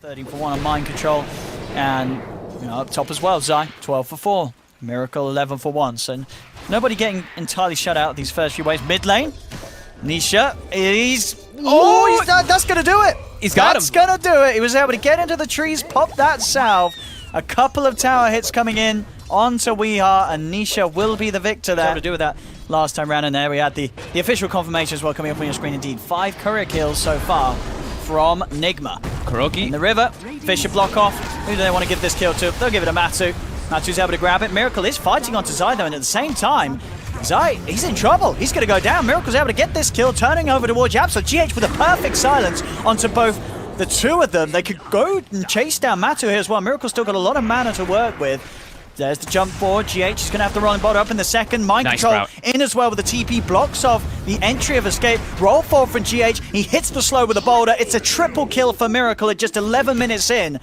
13 for 1 on mind control, and up top as well, Zai 12 for 4, Miracle 11 for 1. So nobody getting entirely shut out these first few waves. Mid lane, Nisha that's gonna do it. That's gonna do it. He was able to get into the trees, pop that salve. A couple of tower hits coming in onto Weeha, and Nisha will be the victor there. To do with that last time round, and there we had the official confirmation as well coming up on your screen. Indeed, 5 courier kills so far from Nigma. Kuroki in the river. Fisher block off. Who do they want to give this kill to? They'll give it to Matu. Matu's able to grab it. Miracle is fighting onto Zai though, and at the same time, Zai, he's in trouble. He's going to go down. Miracle's able to get this kill, turning over towards Yap. So GH with a perfect silence onto both the two of them. They could go and chase down Matu here as well. Miracle's still got a lot of mana to work with. There's the jump forward. GH is going to have the rolling bot up in the second. Mind control in as well with the TP. Blocks off the entry of escape. Roll forward from GH. He hits the slow with a boulder. It's a triple kill for Miracle at just 11 minutes in.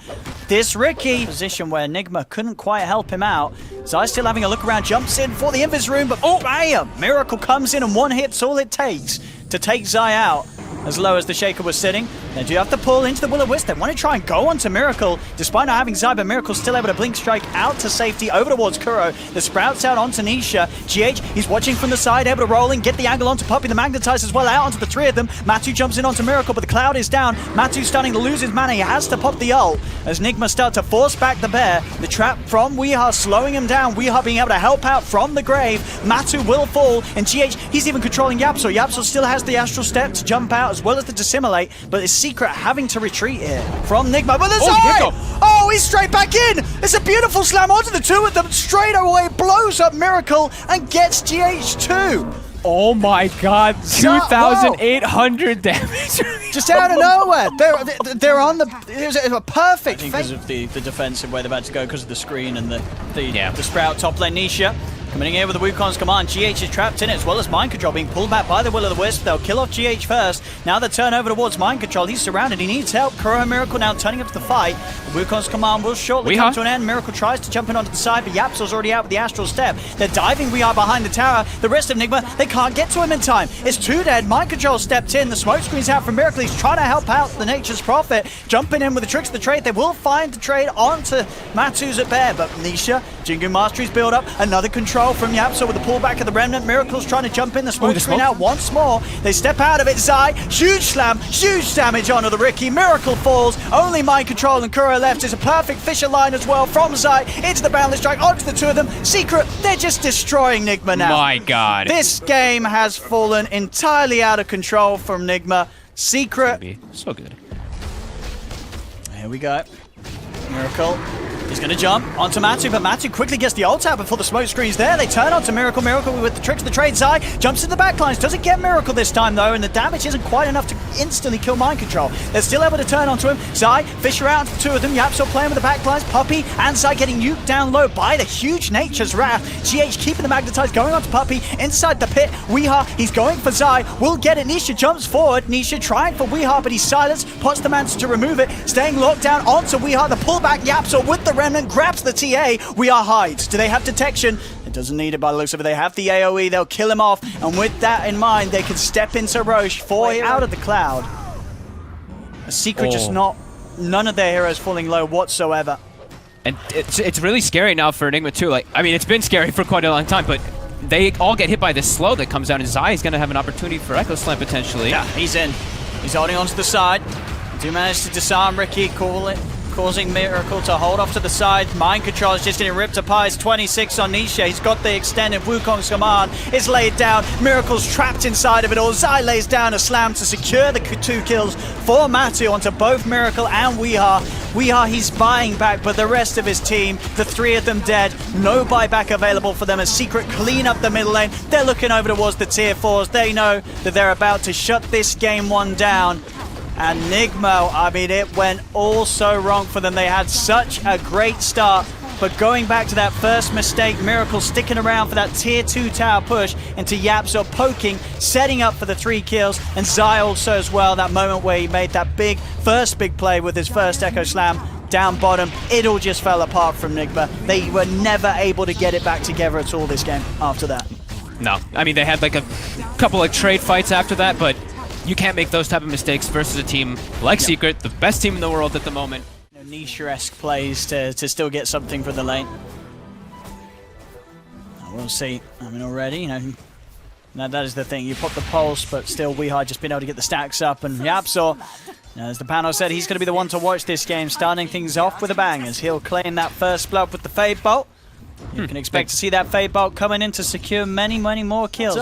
This Ricky position where Nigma couldn't quite help him out. Zai still having a look around. Jumps in for the invis room, but bam! Miracle comes in and one hit's all it takes to take Zai out. As low as the Shaker was sitting, they do have to pull into the Will-O-Wisp. They want to try and go onto Miracle, despite not having Zai, but Miracle's still able to blink strike out to safety, over towards Kuro. The Sprouts out onto Nisha. GH, he's watching from the side, able to roll in, get the angle onto Puppey. The Magnetize as well out onto the three of them. Matu jumps in onto Miracle, but the Cloud is down. Matu's starting to lose his mana. He has to pop the ult as Nigma start to force back the bear. The trap from Weeha slowing him down. Weeha being able to help out from the grave. Matu will fall, and GH, he's even controlling Yapso. Yapso still has the Astral Step to jump out as well as the Dissimulate, but his Secret having to retreat here from Nigma. But there's he's straight back in! It's a beautiful slam onto the two of them, straight away blows up Miracle and gets GH2. Oh my god, 2,800 damage. Just out of nowhere. They're on the... It was a perfect because of the defensive way they're about to go, because of the screen and the Sprout top lane. Nisha coming in here with the Wukong's command. GH is trapped in it, as well as Mind Control being pulled back by the Will-O-Wisp. They'll kill off GH first. Now they turn over towards Mind Control. He's surrounded. He needs help. Kuro and Miracle now turning up to the fight. The Wukong's command will shortly come to an end. Miracle tries to jump in onto the side, but Yapso's already out with the Astral Step. They're diving. We are behind the tower. The rest of Nigma, they can't get to him in time. It's too dead. Mind Control stepped in. The smoke screen's out from Miracle. He's trying to help out the Nature's Prophet. Jumping in with the tricks of the trade. They will find the trade onto Matu's at bear, but Nisha, Jingu Mastery's build up. Another control from Yapso with the pullback of the Remnant. Miracle's trying to jump in. The smoke screen out once more. They step out of it. Zai, huge slam, huge damage onto the Ricky. Miracle falls. Only Mind Control and Kuro left. It's a perfect Fisher line as well from Zai into the Boundless Strike, onto the two of them. Secret, they're just destroying Nigma now. My god. This game has fallen entirely out of control from Nigma. Secret. So good. Here we go. Miracle. He's going to jump onto Matu, but Matu quickly gets the ult out before the smoke screen's there. They turn onto Miracle. Miracle with the tricks of the trade. Zai jumps in the backlines. Doesn't get Miracle this time, though, and the damage isn't quite enough to instantly kill Mind Control. They're still able to turn onto him. Zai, Fisher out, the two of them. Yapso playing with the backlines. Puppey and Zai getting nuked down low by the huge Nature's Wrath. GH keeping the Magnetize, going onto Puppey inside the pit. Weeha, he's going for Zai. Will get it. Nisha jumps forward. Nisha trying for Weeha, but he's silenced. Pots the Manta to remove it. Staying locked down onto Weeha. The pullback Yapso with the Remnant grabs the TA. We are hides. Do they have detection? It doesn't need it by the looks of it. They have the AoE. They'll kill him off. And with that in mind, they can step into Roche for him out of the Cloud. A Secret just none of their heroes falling low whatsoever. And it's really scary now for Enigma too. Like, I mean, it's been scary for quite a long time, but they all get hit by this slow that comes down, and Zai is going to have an opportunity for Echo Slam potentially. Yeah, he's in. He's holding onto the side. Do manage to disarm Ricky, causing Miracle to hold off to the side. Mind Control is just getting ripped apart. It's 26 on Nisha. He's got the extended Wukong's command. It's laid down. Miracle's trapped inside of it all. Zai lays down a slam to secure the 2 kills for Matu onto both Miracle and Weeha. Weeha, he's buying back, but the rest of his team, the 3 of them dead. No buyback available for them as Secret clean up the middle lane. They're looking over towards the tier 4s. They know that they're about to shut this game 1 down. And Nigma, I mean, it went all so wrong for them. They had such a great start, but going back to that first mistake, Miracle sticking around for that tier 2 tower push into Yapso poking, setting up for the 3 kills, and Zai also as well, that moment where he made that first big play with his first Echo Slam down bottom. It all just fell apart from Nigma. They were never able to get it back together at all this game after that. No, I mean, they had like a couple of trade fights after that, but You can't make those type of mistakes versus a team like Secret, the best team in the world at the moment. Nisha-esque plays to still get something for the lane. We'll see. I mean, already, now that is the thing. You pop the pulse, but still Weehaw just been able to get the stacks up. And Yapsor, as the panel said, he's going to be the one to watch this game, starting things off with a bang as he'll claim that first blood with the Fade Bolt. You can expect to see that Fade Bolt coming in to secure many, many more kills.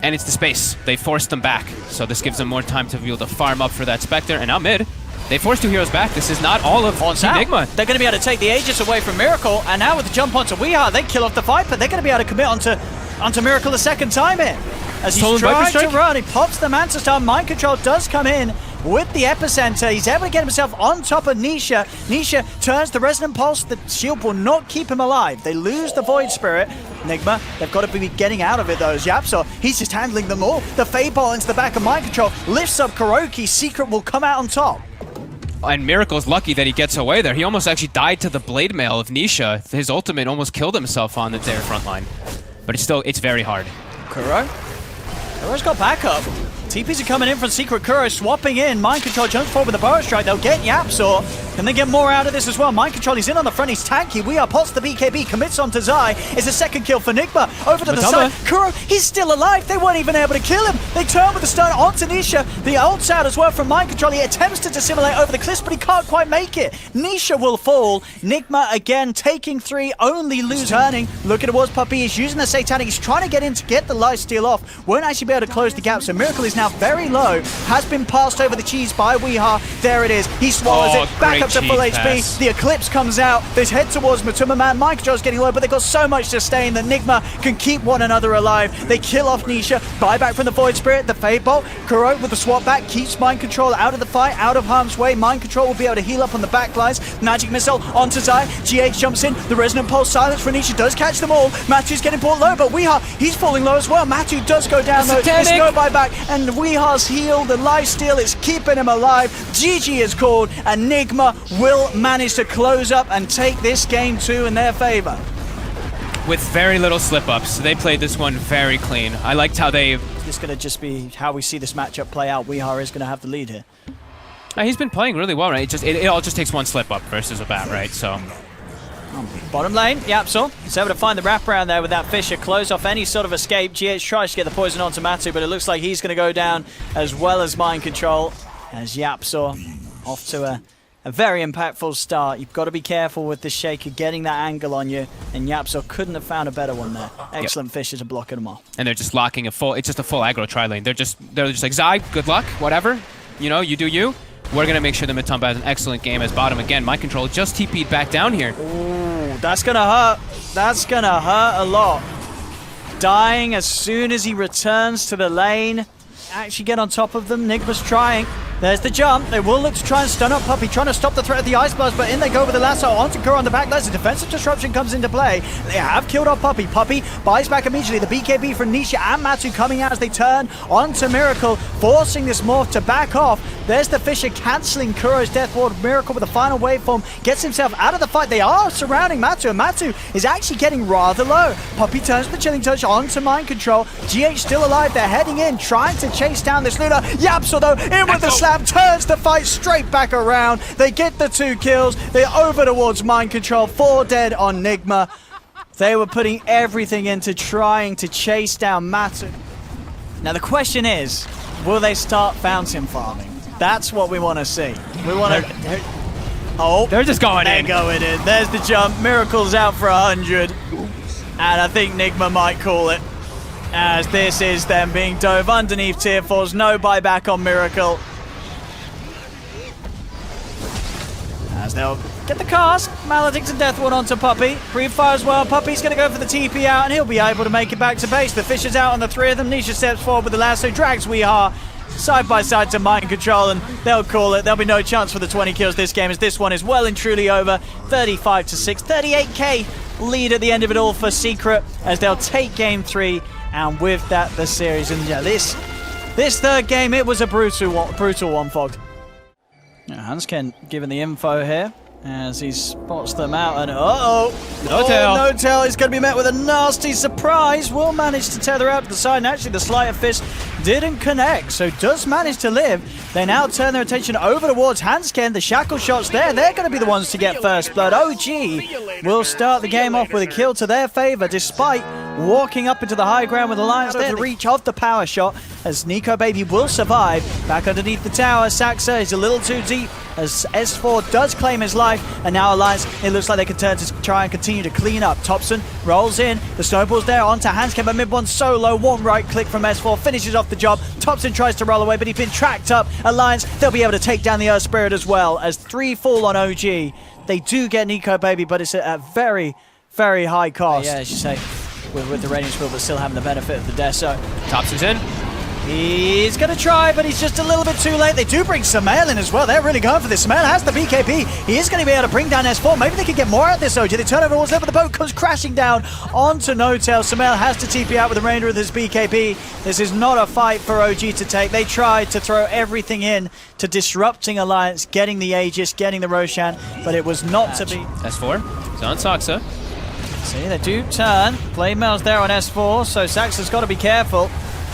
And it's the space. They forced them back, so this gives them more time to be able to farm up for that Spectre. And now mid, they forced 2 heroes back. This is not all of Nigma. They're going to be able to take the Aegis away from Miracle, and now with the jump onto Weehaw, they kill off the Viper. They're going to be able to commit onto Miracle a second time here. As he's trying to run, he pops the Manta Star. Mind Control does come in with the Epicenter. He's able to get himself on top of Nisha. Nisha turns the Resonant Pulse. The shield will not keep him alive. They lose the Void Spirit. Nigma, they've got to be getting out of it though. Yapsor, he's just handling them all. The Fade Ball into the back of Mind Control lifts up Kuroki. Secret will come out on top. And Miracle's lucky that he gets away there. He almost actually died to the Blade Mail of Nisha. His ultimate almost killed himself on their front line. But it's very hard. Kuro's got backup. TPs are coming in from Secret. Kuro swapping in. Mind Control jumps forward with a Burrow Strike. They'll get Yapsor. Can they get more out of this as well? Mind Control, he's in on the front. He's tanky. Weehaw pots the BKB, commits onto Zai. It's a second kill for Nigma. Over to the side. Kuro, he's still alive. They weren't even able to kill him. They turn with the stun onto Nisha. The ult's out as well from Mind Control. He attempts to dissimulate over the cliffs, but he can't quite make it. Nisha will fall. Nigma again taking 3, only lose turning. Looking towards Puppey. He's using the Satanic. He's trying to get in to get the lifesteal off. Won't actually be able to close the gap. So Miracle is now very low. Has been passed over the cheese by Weehaw. There it is. He swallows it. Back up to full HP. The Eclipse comes out. They head towards Matuma Man. Mind Control's getting low, but they've got so much sustain that Nigma can keep one another alive. They kill off Nisha. Buyback from the Void Spirit. The Fade Bolt. Kuro with the swap back keeps Mind Control out of the fight, out of harm's way. Mind Control will be able to heal up on the backlines. Magic Missile onto Zai. GH jumps in. The Resonant Pulse silence for Nisha does catch them all. Matu's getting brought low, but Weehaw, he's falling low as well. Matu does go down though. There's no buyback, and Weehaw's heal. The lifesteal is keeping him alive. GG is called, and Nigma will manage to close up and take this game 2 in their favor. With very little slip-ups. They played this one very clean. I liked how they... This is going to just be how we see this matchup play out. Weehaw is going to have the lead here. He's been playing really well, right? It all just takes one slip-up versus a bat, right? So... Bottom lane, Yapsor. He's able to find the wraparound there with that Fisher. Close off any sort of escape. GH tries to get the poison onto Matu, but it looks like he's going to go down as well as Mind Control. As Yapsor off to a very impactful start. You've got to be careful with the Shaker getting that angle on you, and Yapsor couldn't have found a better one there. Excellent Fishers are blocking them off. And they're just locking it's just a full aggro tri-lane. They're just like, Zai, good luck, whatever. You do you. We're going to make sure that Matumba has an excellent game as bottom again. Mind Control just TP'd back down here. Ooh, that's going to hurt. That's going to hurt a lot. Dying as soon as he returns to the lane. Actually get on top of them. Nigma's trying. There's the jump. They will look to try and stun up Puppey, trying to stop the threat of the Ice Blast, but in they go with the lasso onto Kuro on the back. That's a defensive disruption comes into play. They have killed off Puppey. Puppey buys back immediately. The BKB from Nisha and Matu coming out as they turn onto Miracle, forcing this morph to back off. There's the Fisher cancelling Kuro's Death Ward. Miracle with the final waveform gets himself out of the fight. They are surrounding Matu, and Matu is actually getting rather low. Puppey turns the Chilling Touch onto Mind Control. GH still alive. They're heading in, trying to chase down this Luna. Yapsor though, in with the slam, turns the fight straight back around. They get the 2 kills. They're over towards Mind Control. 4 dead on Nigma. They were putting everything into trying to chase down Matu. Now the question is, will they start fountain farming? That's what we want to see. We want to... Oh, they're just going in. They're going in. There's the jump. Miracle's out for 100. And I think Nigma might call it, as this is them being dove underneath tier 4s. No buyback on Miracle. As they'll get the cast. Maledicts and Death Ward onto Puppey. Pre-fire as well. Puppey's going to go for the TP out, and he'll be able to make it back to base. The Fisher's out on the 3 of them. Nisha steps forward with the lasso, drags Weehaw side by side to Mind Control, and they'll call it. There'll be no chance for the 20 kills this game, as this one is well and truly over. 35-6, 38k lead at the end of it all for Secret, as they'll take game 3, and with that the series. And yeah, this 3rd game, it was a brutal one, Fogged. Hansken giving the info here as he spots them out, and no tail. He's going to be met with a nasty surprise. Will manage to tether out to the side, and actually the Sleight of Fist didn't connect, so does manage to live. They now turn their attention over towards Hansken. The shackle shots there, they're going to be the ones to get first blood. OG will start the game off with a kill to their favor, despite walking up into the high ground with Alliance there. The reach of the power shot, as Nico Baby will survive. Back underneath the tower, Saxa is a little too deep, as S4 does claim his life, and now Alliance, it looks like they can turn to try and continue to clean up. Thompson rolls in, the snowball's there onto Hansken, but mid one solo, one right click from S4, finishes off the job. Thompson tries to roll away, but he's been tracked up. Alliance, they'll be able to take down the Earth Spirit as well, as 3 fall on OG. They do get Nico Baby, but it's at a very, very high cost. Yeah, as you say, with the Radiant Spill, but still having the benefit of the Deso. Thompson's in. He's going to try, but he's just a little bit too late. They do bring Samael in as well. They're really going for this. Samael has the BKB. He is going to be able to bring down S4. Maybe they can get more out of this OG. They turn over towards them, but the boat comes crashing down onto No-Tail. Samael has to TP out with the remainder of his BKB. This is not a fight for OG to take. They tried to throw everything in to disrupting Alliance, getting the Aegis, getting the Roshan, but it was not to be. S4 is on Saxa. See, they do turn. Blade Mail's there on S4, so Saxa's got to be careful.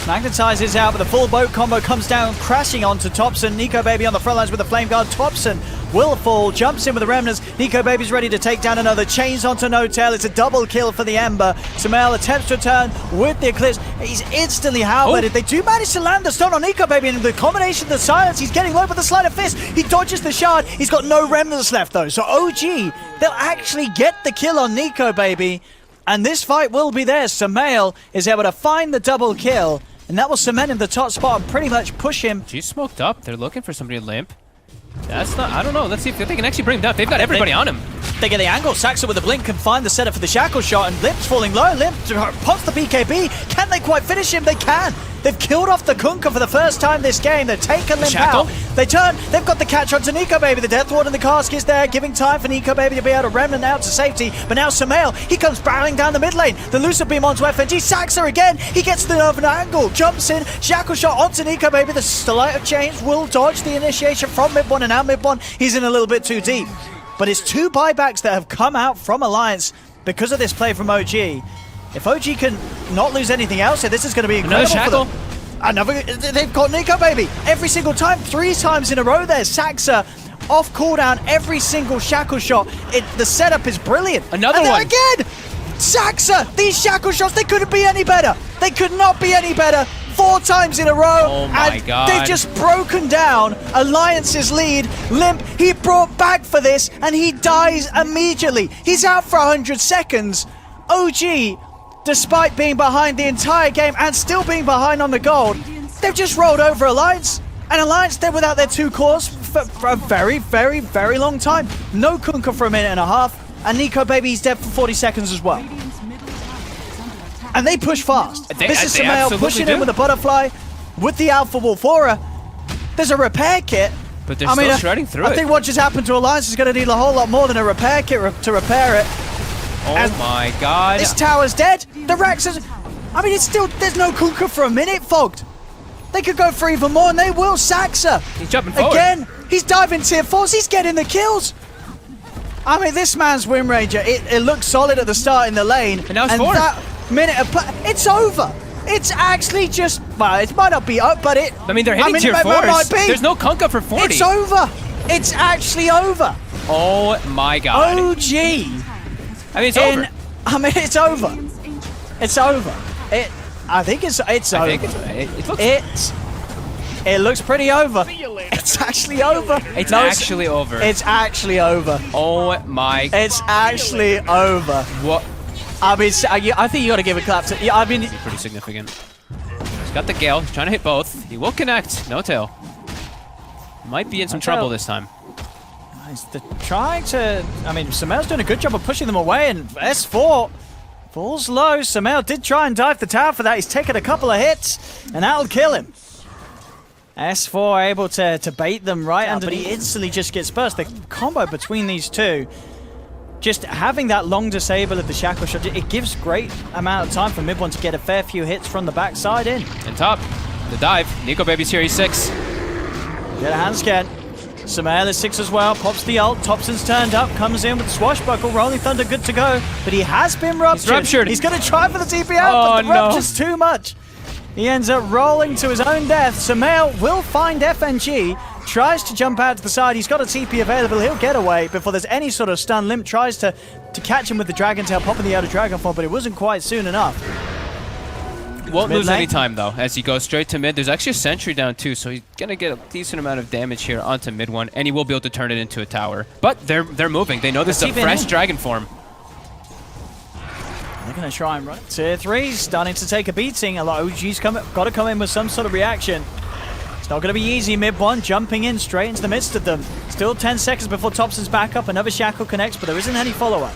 Magnetizes out, but the full boat combo comes down, crashing onto Thompson. Nico Baby on the front lines with the Flame Guard. Thompson will fall, jumps in with the Remnants. Nico Baby's ready to take down another. Chains onto No-Tail. It's a double kill for the Ember. Samael attempts to return with the Eclipse. He's instantly halberded. They do manage to land the stun on Nico Baby, and the combination of the silence, he's getting low with the sleight of fist. He dodges the shard. He's got no Remnants left, though. So OG, they'll actually get the kill on Nico Baby, and this fight will be theirs. Samael is able to find the double kill, and that will cement him the top spot and pretty much push him. She's smoked up. They're looking for somebody to limp. That's not, I don't know. Let's see if they can actually bring him down. They've got everybody on him. They get the angle. Saxa with the blink can find the setup for the shackle shot, and Limp's falling low. Limp pops the BKB. Can they quite finish him? They can. They've killed off the Kunkka for the first time this game. They've taken Limp out. They turn. They've got the catch onto Nico Baby. The Death Ward and the cask is there, giving time for Nico Baby to be able to remnant out to safety. But now Samael, he comes barreling down the mid lane. The Lucid Beam onto FNG. Saxa again. He gets the over angle. Jumps in. Shackle shot onto Nico Baby. The Sleight of Chains will dodge the initiation from mid one, and now mid one, he's in a little bit too deep. But it's 2 buybacks that have come out from Alliance because of this play from OG. If OG can not lose anything else, this is going to be incredible for them. They've got Nico Baby every single time, 3 times in a row there. Saxa off cooldown every single shackle shot. The setup is brilliant. Another one. Again, Saxa, these shackle shots, they couldn't be any better. They could not be any better. 4 times in a row. Oh my God. They've just broken down Alliance's lead. Limp, he brought back for this, and he dies immediately. He's out for 100 seconds. OG, despite being behind the entire game and still being behind on the gold, they've just rolled over Alliance. And Alliance, they're without their 2 cores for a very, very, very long time. No Kunkka for a minute and a half, and Nico Baby's dead for 40 seconds as well. And they push fast. This is Samael pushing in with the butterfly, with the Alpha Wolfora. There's a repair kit. But they're still shredding through it. I think what just happened to Alliance is going to need a whole lot more than a repair kit to repair it. Oh my God. This tower's dead. The Rax is... I mean, it's still... There's no Kunkka for a minute, Fogged. They could go for even more, and they will. Saxa. He's jumping forward. Again, he's diving tier 4s. He's getting the kills. I mean, this man's Win Ranger, it looked solid at the start in the lane. And now it's 4. That minute of play, it's over. It's actually just... Well, it might not be up, but it... I mean, they're hitting tier 4s. There's no Kunkka for 40. It's over. It's actually over. Oh my God. OG. I mean, it's over. I mean, it's over. It's over. I think it's over. It looks pretty over. It's actually over. It's actually over. It's actually over. Oh my. It's actually over. What? I mean, I think you got to give a clap to. Yeah, I mean, pretty significant. He's got the Gale. He's trying to hit both. He will connect. No tail. Might be in some trouble this time. He's trying to... I mean, Samael's doing a good job of pushing them away, and S4 falls low. Samael did try and dive the tower for that. He's taken a couple of hits, and that'll kill him. S4 able to bait them right under, but he instantly just gets burst. The combo between these two, just having that long disable of the shackle shot, it gives great amount of time for mid one to get a fair few hits from the backside in. And top, the dive. Nico Baby's here, he's 6. Get a hand scan. Samael is 6 as well, pops the ult, Thompson's turned up, comes in with the swashbuckle, Rolling Thunder good to go, but he has been ruptured. He's ruptured. He's going to try for the TP out, but the rupture's too much. He ends up rolling to his own death. Sumail will find FNG. Tries to jump out to the side. He's got a TP available. He'll get away before there's any sort of stun. Limp tries to catch him with the Dragon Tail, popping the outer Dragon Form, but it wasn't quite soon enough. Won't lose any time, though, as he goes straight to mid. There's actually a sentry down, too, so he's going to get a decent amount of damage here onto mid one, and he will be able to turn it into a tower. But they're moving. They know this is a fresh Dragon Form. They're going to try and run. Tier 3 starting to take a beating. A lot of OG's got to come in with some sort of reaction. It's not going to be easy. Mid one jumping in straight into the midst of them. Still 10 seconds before Thompson's back up. Another shackle connects, but there isn't any follow-up.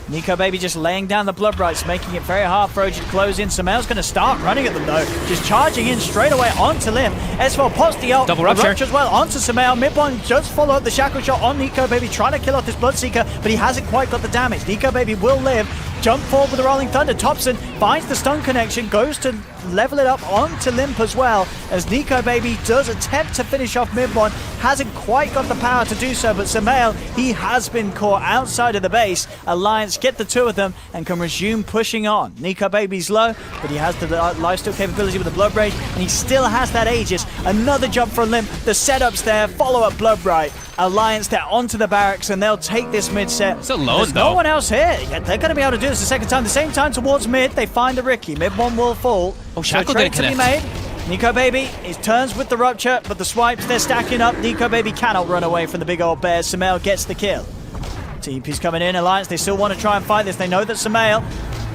Nico Baby just laying down the blood rights, making it very hard for OG to close in. Sumail's going to start running at them though, just charging in straight away onto Limp. S4 pops the ult, double rupture as well onto Sumail. Mid-one just follow up the shackle shot on Nico Baby, trying to kill off this Bloodseeker, but he hasn't quite got the damage. Nico Baby will live. Jump forward with the Rolling Thunder. Thompson finds the stun connection, goes to level it up onto Limp as well, as Nico Baby does attempt to finish off mid-one. Hasn't quite got the power to do so, but Sumail, he has been caught outside of the base. Alliance get the two of them and can resume pushing on. Nico Baby's low, but he has the lifesteal capability with the Blood Rage, and he still has that Aegis. Another jump from Limp. The setup's there. Follow-up Blood Right. Alliance, they're onto the barracks, and they'll take this mid set. It's alone, There's though. no one else here. They're going to be able to do this the second time. The same time towards mid, they find the Ricky. Mid one will fall. Oh, shackle so didn't trade to be connect. made. Nico Baby, he turns with the rupture, but the swipes, they're stacking up. Nico Baby cannot run away from the big old bears. Sumail gets the kill. TP's coming in. Alliance, they still want to try and fight this. They know that Sumail,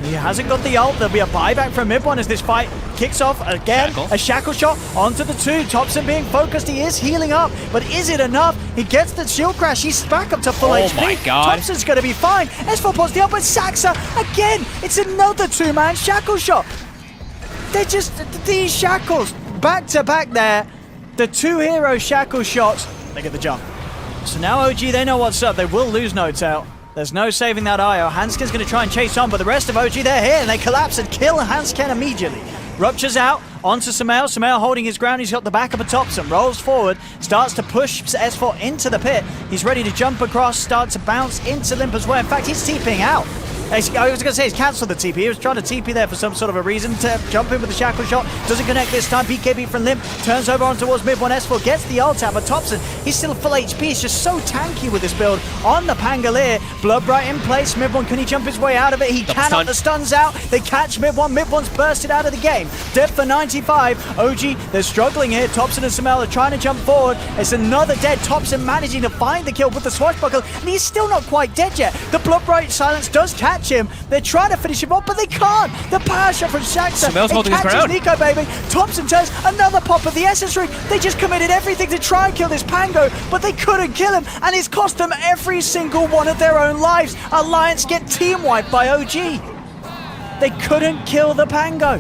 he hasn't got the ult. There'll be a buyback from mid one as this fight kicks off again. Shackle. A shackle shot onto the two. Thompson being focused. He is healing up, but is it enough? He gets the shield crash. He's back up to full HP. Oh my god. Thompson's going to be fine. S4 pops the ult, but Saxa again. It's another two-man shackle shot. They're just these shackles back to back there. The two hero shackle shots. They get the jump. So now OG, they know what's up. They will lose No Tail. There's no saving that IO. Hansken's going to try and chase on, but the rest of OG, they're here, and they collapse and kill Hansken immediately. Ruptures out onto Sumail. Sumail holding his ground. He's got the back of a Thompson. Rolls forward, starts to push S4 into the pit. He's ready to jump across, start to bounce into Limp as well. In fact, he's TPing out. I was going to say he's cancelled the TP. He was trying to TP there for some sort of a reason to jump in with the shackle shot. Doesn't connect this time. BKB from Limp turns over on towards mid one. S4 gets the ult out, but Thompson, he's still full HP. He's just so tanky with this build on the Pangolier. Bloodbright in place. Mid one, can he jump his way out of it? He cannot. Stun. The stun's out. They catch mid one. Mid one's bursted out of the game. Dead for 95. OG, they're struggling here. Thompson and Sumail are trying to jump forward. It's another dead. Thompson managing to find the kill with the swashbuckle, and he's still not quite dead yet. The Bloodbright silence does catch him. They're trying to finish him off, but they can't. The power shot from Shaxter. Sumail's holding his ground. Nico Baby. Thompson turns another pop of the Essence Ring. They just committed everything to try and kill this Pango, but they couldn't kill him, and it's cost them every single one of their own lives. Alliance get team wiped by OG. They couldn't kill the Pango.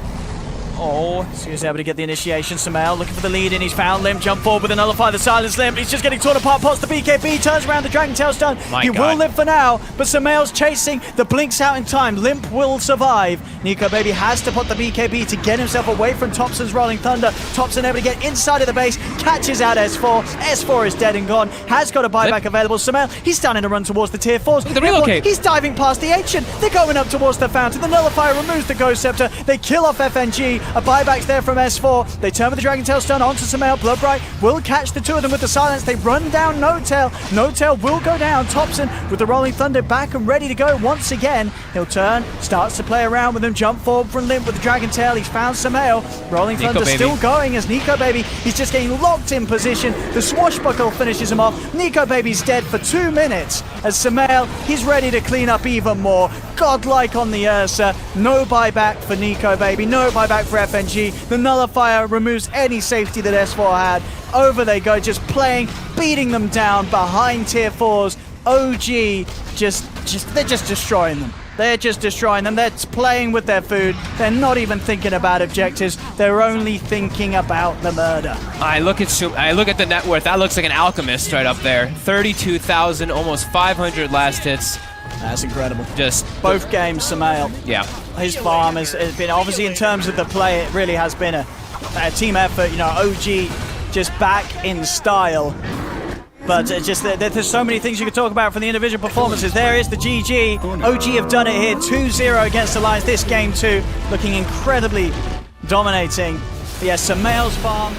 Oh, so he's able to get the initiation. Sumail looking for the lead in. He's found Limp. Jump forward with a nullify the silence Limp. He's just getting torn apart. Pots the BKB. Turns around the Dragon Tail stun. He will live for now, but Sumail's chasing. The blinks out in time. Limp will survive. Nico Baby has to put the BKB to get himself away from Thompson's Rolling Thunder. Thompson able to get inside of the base. Catches out S4. S4 is dead and gone. Has got a buyback available. Sumail, he's starting to run towards the tier 4s. The relocate. He's diving past the ancient. They're going up towards the fountain. The nullifier removes the Ghost Scepter. They kill off FNG. A buyback's there from S4. They turn with the Dragon Tail stun onto Sumail. Bloodbright will catch the two of them with the silence. They run down No Tail. No Tail will go down. Thompson with the Rolling Thunder back and ready to go once again. He'll turn, starts to play around with them. Jump forward from Limp with the Dragon Tail. He's found Sumail. Rolling Thunder still going as Nico Baby. He's just getting locked in position. The swashbuckle finishes him off. Nico Baby's dead for 2 minutes as Sumail, he's ready to clean up even more. Godlike on the Ursa. No buyback for Nico Baby. No buyback for FNG. The nullifier removes any safety that S4 had. Over they go, just playing, beating them down behind tier 4s. OG they're just destroying them. They're just destroying them. They're playing with their food. They're not even thinking about objectives. They're only thinking about the murder. I look at the net worth. That looks like an alchemist right up there. 32,000, almost 500 last hits. That's incredible. Just both games, Sumail. Yeah. His farm has been, obviously in terms of the play, it really has been a team effort. You know, OG just back in style. But there's so many things you could talk about from the individual performances. There is the GG. OG have done it here, 2-0 against Alliance. This game too, looking incredibly dominating. But yes, Samael's farm